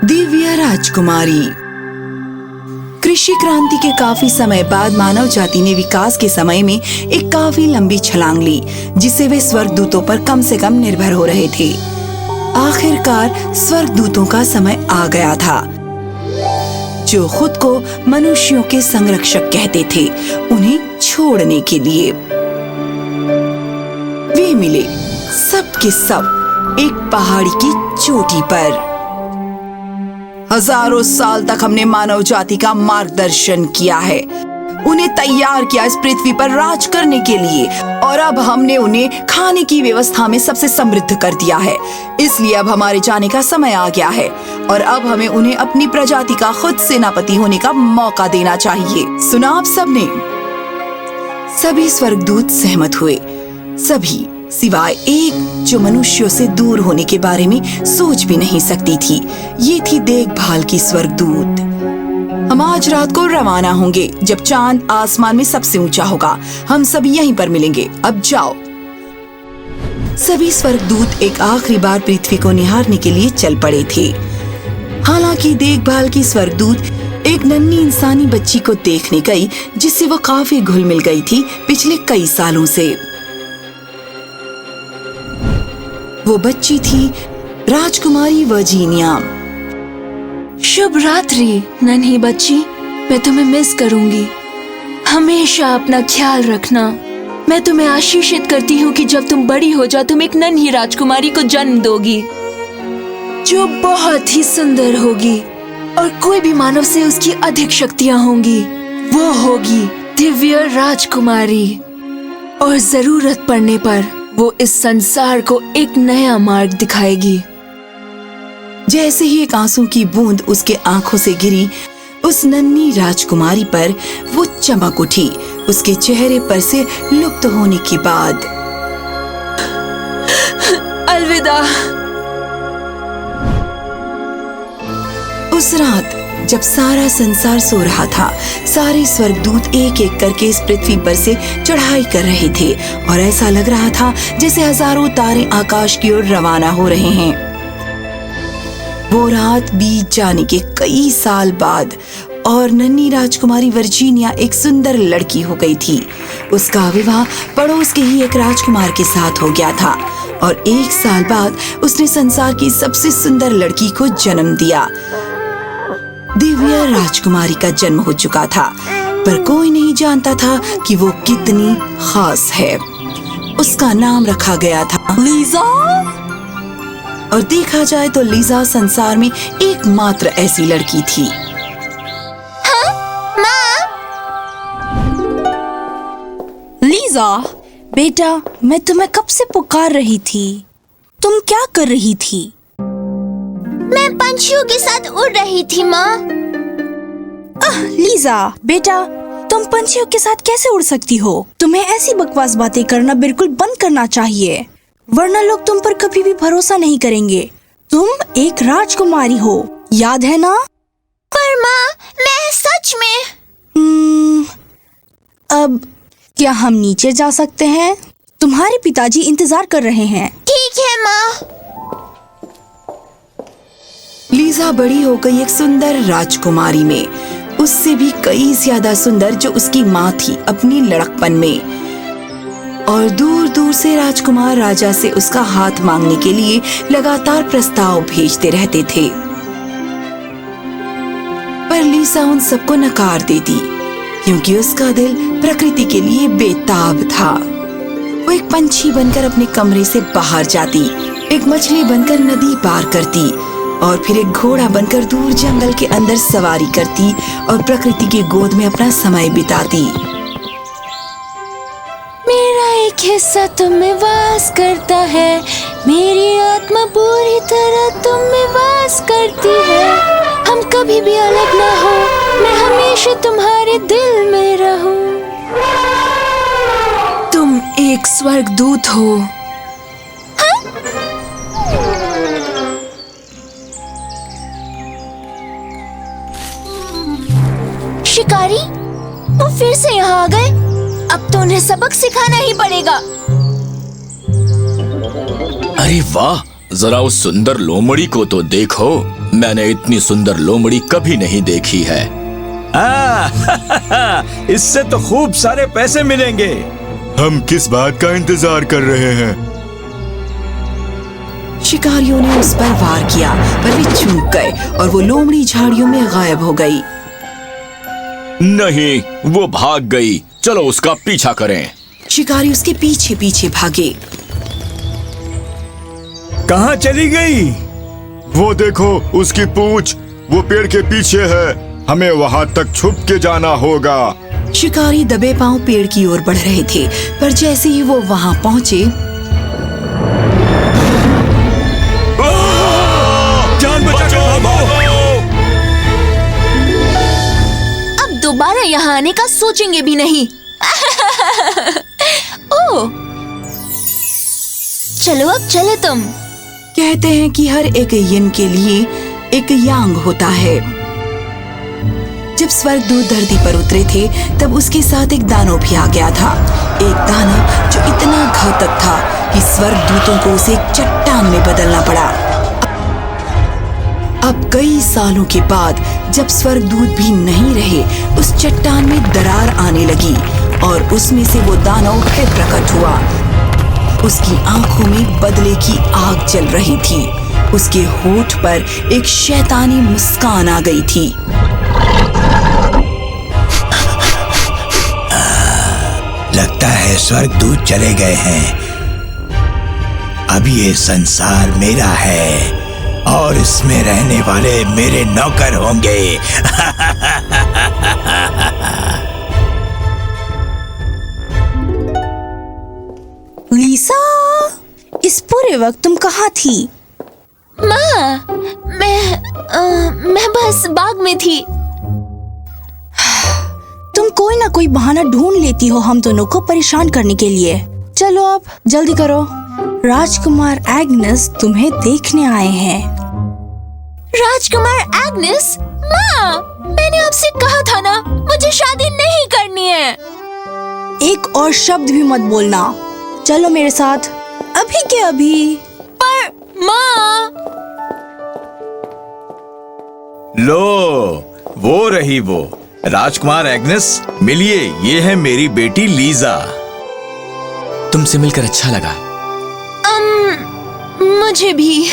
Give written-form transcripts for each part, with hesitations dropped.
दिव्या राजकुमारी। कृषि क्रांति के काफी समय बाद मानव जाति ने विकास के समय में एक काफी लंबी छलांग ली, जिससे वे स्वर्गदूतों पर कम से कम निर्भर हो रहे थे। आखिरकार स्वर्गदूतों का समय आ गया था, जो खुद को मनुष्यों के संरक्षक कहते थे, उन्हें छोड़ने के लिए। वे मिले सब के सब एक पहाड़ी की चोटी पर। हजारों साल तक हमने मानव जाति का मार्गदर्शन किया है, उन्हें तैयार किया इस पृथ्वी पर राज करने के लिए, और अब हमने उन्हें खाने की व्यवस्था में सबसे समृद्ध कर दिया है। इसलिए अब हमारे जाने का समय आ गया है और अब हमें उन्हें अपनी प्रजाति का खुद सेनापति होने का मौका देना चाहिए। सुना आप सबने? सभी स्वर्गदूत सहमत हुए, सभी सिवाय एक, जो मनुष्यों से दूर होने के बारे में सोच भी नहीं सकती थी। ये थी देखभाल की स्वर्गदूत। हम आज रात को रवाना होंगे, जब चांद आसमान में सबसे ऊंचा होगा। हम सब यहीं पर मिलेंगे, अब जाओ। सभी स्वर्गदूत एक आखिरी बार पृथ्वी को निहारने के लिए चल पड़े थे। हालांकि देखभाल की स्वर्गदूत एक नन्ही इंसानी बच्ची को देखने गई, जिससे वो काफी घुल मिल गई थी पिछले कई सालों से। वो बच्ची थी राजकुमारी वर्जीनिया। शुभ रात्रि नन्ही बच्ची, मैं तुम्हें मिस करूंगी। हमेशा अपना ख्याल रखना। मैं तुम्हें आशीषित करती हूँ कि जब तुम बड़ी हो जाओ, तुम एक नन्ही राजकुमारी को जन्म दोगी, जो बहुत ही सुंदर होगी और कोई भी मानव से उसकी अधिक शक्तियाँ होंगी। वो होगी दिव्या राजकुमारी, और जरूरत पड़ने पर वो इस संसार को एक नया मार्ग दिखाएगी। जैसे ही एक आंसू की बूंद उसके आंखों से गिरी, उस नन्ही राजकुमारी पर वो चमक उठी, उसके चेहरे पर से लुप्त होने के बाद। अलविदा। उस रात जब सारा संसार सो रहा था, सारे स्वर्गदूत एक एक करके इस पृथ्वी पर से चढ़ाई कर रहे थे, और ऐसा लग रहा था जैसे हजारों तारे आकाश की ओर रवाना हो रहे हैं। वो रात बीत जाने के कई साल बाद, और नन्ही राजकुमारी वर्जीनिया एक सुंदर लड़की हो गई थी। उसका विवाह पड़ोस के ही एक राजकुमार के साथ हो गया था, और एक साल बाद उसने संसार की सबसे सुंदर लड़की को जन्म दिया। दिव्या राजकुमारी का जन्म हो चुका था, पर कोई नहीं जानता था कि वो कितनी खास है। उसका नाम रखा गया था लीजा, और देखा जाए तो लीजा संसार में एकमात्र ऐसी लड़की थी। हाँ, माँ। लीजा बेटा, मैं तुम्हें कब से पुकार रही थी। तुम क्या कर रही थी? मैं पंछियों के साथ उड़ रही थी माँ। लीजा बेटा, तुम पंछियों के साथ कैसे उड़ सकती हो? तुम्हें ऐसी बकवास बातें करना बिल्कुल बंद करना चाहिए, वरना लोग तुम पर कभी भी भरोसा नहीं करेंगे। तुम एक राजकुमारी हो, याद है ना? पर माँ, मैं सच में। अब क्या हम नीचे जा सकते हैं? तुम्हारे पिताजी इंतजार कर रहे हैं। ठीक है माँ। लीजा बड़ी हो गई एक सुंदर राजकुमारी में, उससे भी कई ज्यादा सुंदर जो उसकी माँ थी अपनी लड़कपन में। और दूर दूर से राजकुमार राजा से उसका हाथ मांगने के लिए लगातार प्रस्ताव भेजते रहते थे, पर लीजा उन सबको नकार देती, क्योंकि उसका दिल प्रकृति के लिए बेताब था। वो एक पंछी बनकर अपने कमरे से बाहर जाती, एक मछली बनकर नदी पार करती, और फिर एक घोड़ा बनकर दूर जंगल के अंदर सवारी करती और प्रकृति की गोद में अपना समय बिताती। मेरा एक हिस्सा तुम में वास करता है, मेरी आत्मा पूरी तरह तुम में वास करती है। हम कभी भी अलग ना हो, मैं हमेशा तुम्हारे दिल में रहूं। तुम एक स्वर्गदूत हो। शिकारी, वो फिर से यहाँ आ गए। अब तो उन्हें सबक सिखाना ही पड़ेगा। अरे वाह, जरा उस सुंदर लोमड़ी को तो देखो। मैंने इतनी सुंदर लोमड़ी कभी नहीं देखी है। इससे तो खूब सारे पैसे मिलेंगे। हम किस बात का इंतजार कर रहे हैं? शिकारियों ने उस पर वार किया, पर वे चूक गए और वो लोमड़ी झाड़ियों में गायब हो गई। नहीं, वो भाग गई। चलो उसका पीछा करें। शिकारी उसके पीछे पीछे भागे। कहाँ चली गई? वो देखो, उसकी पूंछ वो पेड़ के पीछे है। हमें वहाँ तक छुप के जाना होगा। शिकारी दबे पांव पेड़ की ओर बढ़ रहे थे, पर जैसे ही वो वहाँ पहुँचे, जान बचाओ, भागो। अब दोबारा यहाँ आने का सोचेंगे भी नहीं। ओह, चलो अब चले तुम। कहते हैं कि हर एक यिन के लिए एक यांग होता है। जब स्वर्गदूत धरती पर उतरे थे, तब उसके साथ एक दानव भी आ गया था। एक दानव जो इतना घातक था कि स्वर्गदूतों को उसे एक चट्टान में बदलना पड़ा। अब कई सालों के बाद जब स्वर्गदूत भी नहीं रहे, उस चट्टान में दरार आने लगी और उसमें से वो दानव फिर प्रकट हुआ। उसकी आंखों में बदले की आग जल रही थी। उसके होठ पर एक शैतानी मुस्कान आ गई थी। लगता है स्वर्गदूत चले गए हैं। अब ये संसार मेरा है और इसमें रहने वाले मेरे नौकर होंगे। लीसा, इस पूरे वक्त तुम कहाँ थी? माँ, मैं बस बाग में थी। तुम कोई ना कोई बहाना ढूंढ लेती हो हम दोनों को परेशान करने के लिए। चलो अब जल्दी करो, राजकुमार एग्नेस तुम्हें देखने आए हैं। राजकुमार एग्नेस? माँ, मैंने आपसे कहा था ना, मुझे शादी नहीं करनी है। एक और शब्द भी मत बोलना। चलो मेरे साथ, अभी के अभी। पर माँ। लो, वो रही वो राजकुमार एग्नेस। मिलिए, ये है मेरी बेटी लीजा। तुमसे मिलकर अच्छा लगा। मुझे भी।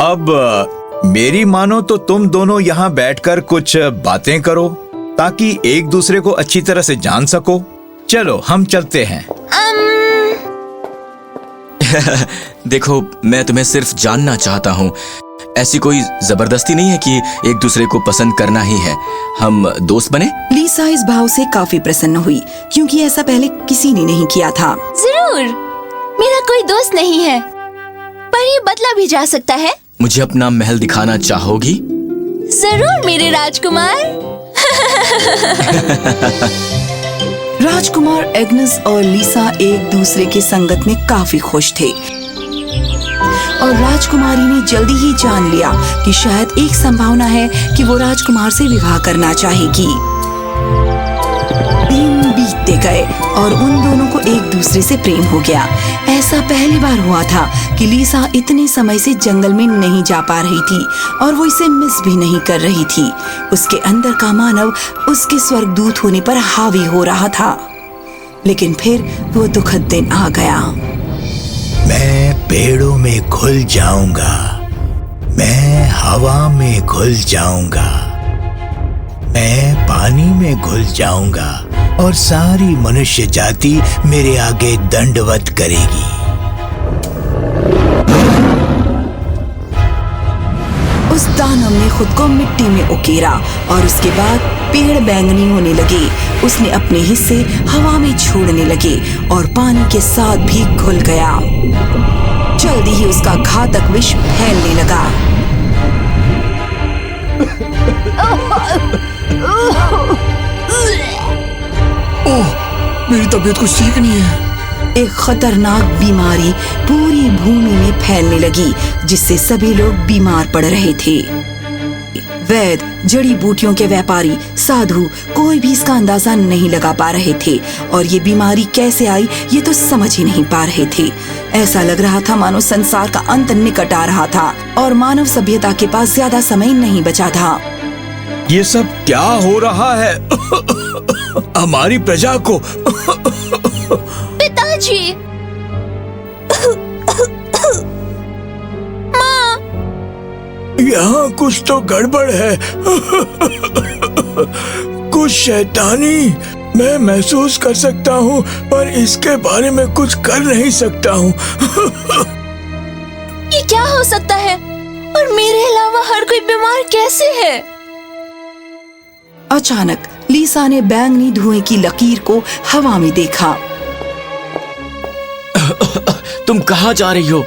अब मेरी मानो तो तुम दोनों यहाँ बैठकर कुछ बातें करो ताकि एक दूसरे को अच्छी तरह से जान सको। चलो हम चलते हैं। देखो, मैं तुम्हें सिर्फ जानना चाहता हूँ। ऐसी कोई जबरदस्ती नहीं है कि एक दूसरे को पसंद करना ही है। हम दोस्त बने। लीसा इस भाव से काफी प्रसन्न हुई, क्योंकि ऐसा पहले किसी ने नहीं किया था। जरूर, मेरा कोई दोस्त नहीं है, पर ये बदला भी जा सकता है। मुझे अपना महल दिखाना चाहोगी? जरूर मेरे राजकुमार। राजकुमार एग्नेस और लीसा एक दूसरे के संगत में काफी खुश थे और राजकुमारी ने जल्दी ही जान लिया कि शायद एक संभावना है कि वो राजकुमार से विवाह करना चाहेगी। दिन बीतते गए और उन दोनों को एक दूसरे से प्रेम हो गया। ऐसा पहली बार हुआ था कि लीसा इतने समय से जंगल में नहीं जा पा रही थी और वो इसे मिस भी नहीं कर रही थी। उसके अंदर का मानव उसके स्वर्गदूत होने पर हावी हो रहा था। लेकिन फिर वो दुखद दिन आ गया। मैं पेड़ों में घुल जाऊंगा, मैं हवा में घुल जाऊंगा, मैं पानी में घुल जाऊंगा और सारी मनुष्य जाति मेरे आगे दंडवत करेगी। उस दानव ने खुद को मिट्टी में उकेरा और उसके बाद पेड़ बैंगनी होने लगे। उसने अपने हिस्से हवा में छोड़ने लगे और पानी के साथ भी घुल गया। जल्दी ही उसका घातक विष फैलने लगा। ओह, मेरी तबीयत कुछ ठीक नहीं है। एक खतरनाक बीमारी पूरी भूमि में फैलने लगी, जिससे सभी लोग बीमार पड़ रहे थे। वैद्य, जड़ी बूटियों के व्यापारी, साधु, कोई भी इसका अंदाजा नहीं लगा पा रहे थे और ये बीमारी कैसे आई ये तो समझ ही नहीं पा रहे थे। ऐसा लग रहा था मानो संसार का अंत निकट आ रहा था और मानव सभ्यता के पास ज्यादा समय नहीं बचा था। ये सब क्या हो रहा है? हमारी प्रजा को पिताजी। माँ। यहाँ कुछ तो गड़बड़ है। कुछ शैतानी मैं महसूस कर सकता हूँ, पर इसके बारे में कुछ कर नहीं सकता हूँ। ये क्या हो सकता है? और मेरे अलावा हर कोई बीमार कैसे है? अचानक लीसा ने बैंगनी धुएं की लकीर को हवा में देखा। तुम कहाँ जा रही हो?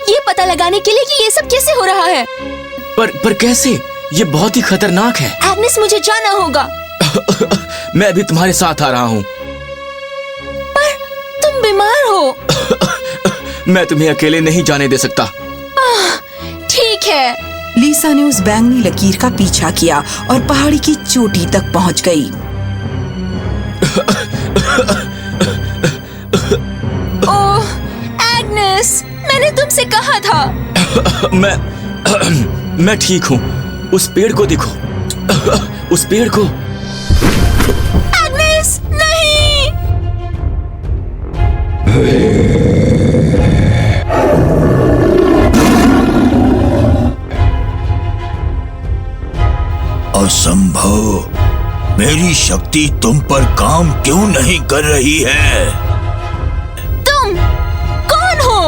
ये पता लगाने के लिए कि ये सब कैसे हो रहा है। पर कैसे? ये बहुत ही खतरनाक है। एग्नेस, मुझे जाना होगा। मैं भी तुम्हारे साथ आ रहा हूँ। पर तुम बीमार हो। मैं तुम्हें अकेले नहीं जाने दे सकता। ठीक है। लीसा ने उस बैंगनी लकीर का पीछा किया और पहाड़ी की चोटी तक पहुंच गई। ओह एग्नेस, मैंने तुमसे कहा था। मैं ठीक हूँ। उस पेड़ को देखो। उस पेड़ को। एग्नेस, नहीं। असंभव। मेरी शक्ति तुम पर काम क्यों नहीं कर रही है? तुम कौन हो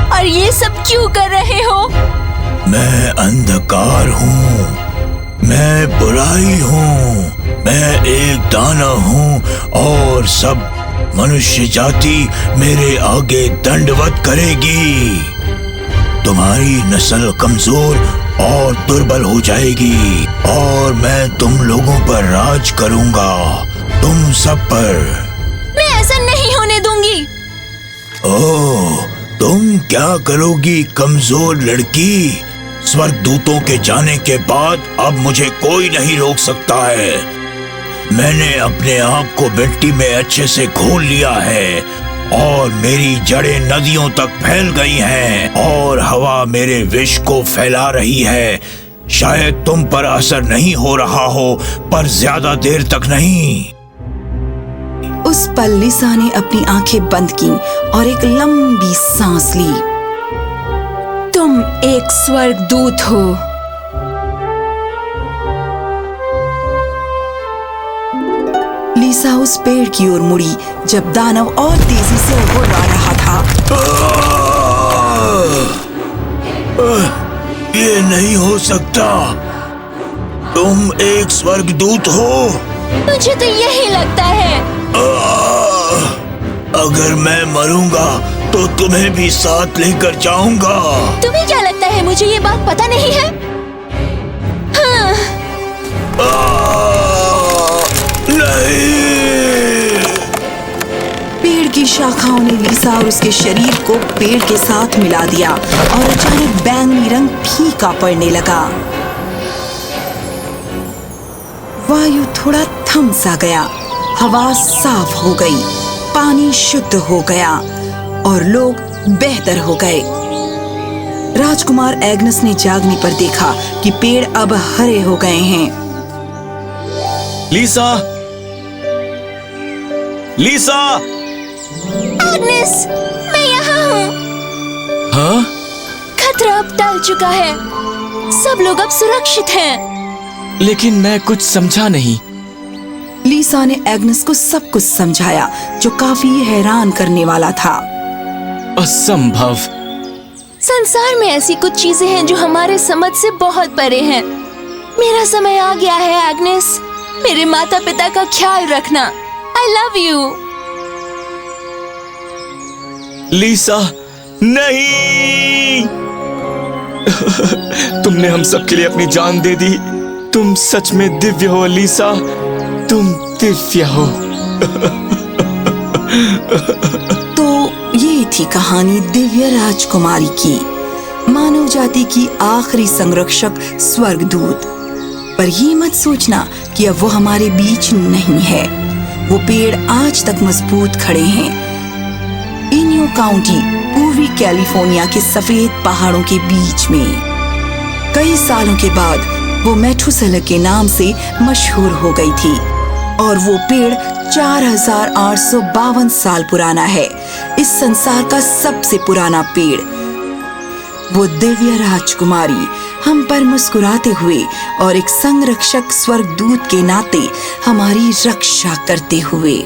और ये सब क्यों कर रहे हो? मैं अंधकार हूँ, मैं बुराई हूँ, मैं एक दानव हूँ और सब मनुष्य जाति मेरे आगे दंडवत करेगी। तुम्हारी नस्ल कमजोर और दुर्बल हो जाएगी और मैं तुम लोगों पर राज करूंगा, तुम सब पर। मैं ऐसा नहीं होने दूंगी। ओह, तुम क्या करोगी कमजोर लड़की? स्वर्गदूतों के जाने के बाद अब मुझे कोई नहीं रोक सकता है। मैंने अपने आप को मिट्टी में अच्छे से घोल लिया है और मेरी जड़ें नदियों तक फैल गई हैं और हवा मेरे विष को फैला रही है। शायद तुम पर असर नहीं हो रहा हो, पर ज्यादा देर तक नहीं। उस पल लीसा ने अपनी आंखें बंद की और एक लंबी सांस ली। तुम एक स्वर्गदूत हो। लीसा उस पेड़ की ओर मुड़ी जब दानव और तेजी से उड़ रहा था। ये नहीं हो सकता। तुम एक स्वर्गदूत हो। मुझे तो यही लगता है। अगर मैं मरूंगा तो तुम्हें भी साथ लेकर जाऊंगा। तुम्हें क्या लगता है मुझे ये बात पता नहीं है? हाँ। नहीं। पेड़ की शाखाओं ने लीसा और उसके शरीर को पेड़ के साथ मिला दिया और अचानक बैंगनी रंग फीका पड़ने लगा। वायु थोड़ा थम सा गया, हवा साफ हो गई, पानी शुद्ध हो गया और लोग बेहतर हो गए। राजकुमार एग्नेस ने जागने पर देखा कि पेड़ अब हरे हो गए हैं। लीसा! लीसा! एग्नेस, मैं यहाँ हूँ। हाँ? खतरा अब टल चुका है। सब लोग अब सुरक्षित हैं। लेकिन मैं कुछ समझा नहीं। लीसा ने एग्नेस को सब कुछ समझाया, जो काफी हैरान करने वाला था। असंभव। संसार में ऐसी कुछ चीजें हैं जो हमारे समझ से बहुत परे हैं। मेरा समय आ गया है एग्नेस। मेरे माता पिता का ख्याल रखना। I love you। लीसा, नहीं! तुमने हम सब के लिए अपनी जान दे दी। तुम सच में दिव्य हो लीसा, तुम दिव्य हो। तो ये थी कहानी दिव्य राजकुमारी की, मानव जाति की आखिरी संरक्षक स्वर्गदूत। पर ये मत सोचना कि अब वो हमारे बीच नहीं है। वो पेड़ आज तक मजबूत खड़े हैं। इन मैन्यू काउंटी पूर्वी कैलिफोर्निया के सफेद पहाड़ों के बीच में। कई सालों के बाद वो मैथुसेलह के नाम से मशहूर हो गई थी और वो पेड़ 4852 साल पुराना है। इस संसार का सबसे पुराना पेड़। वो दिव्य राजकुमारी हम पर मुस्कुराते हुए और एक संरक्षक स्वर्गदूत के नाते हमारी रक्षा करते हुए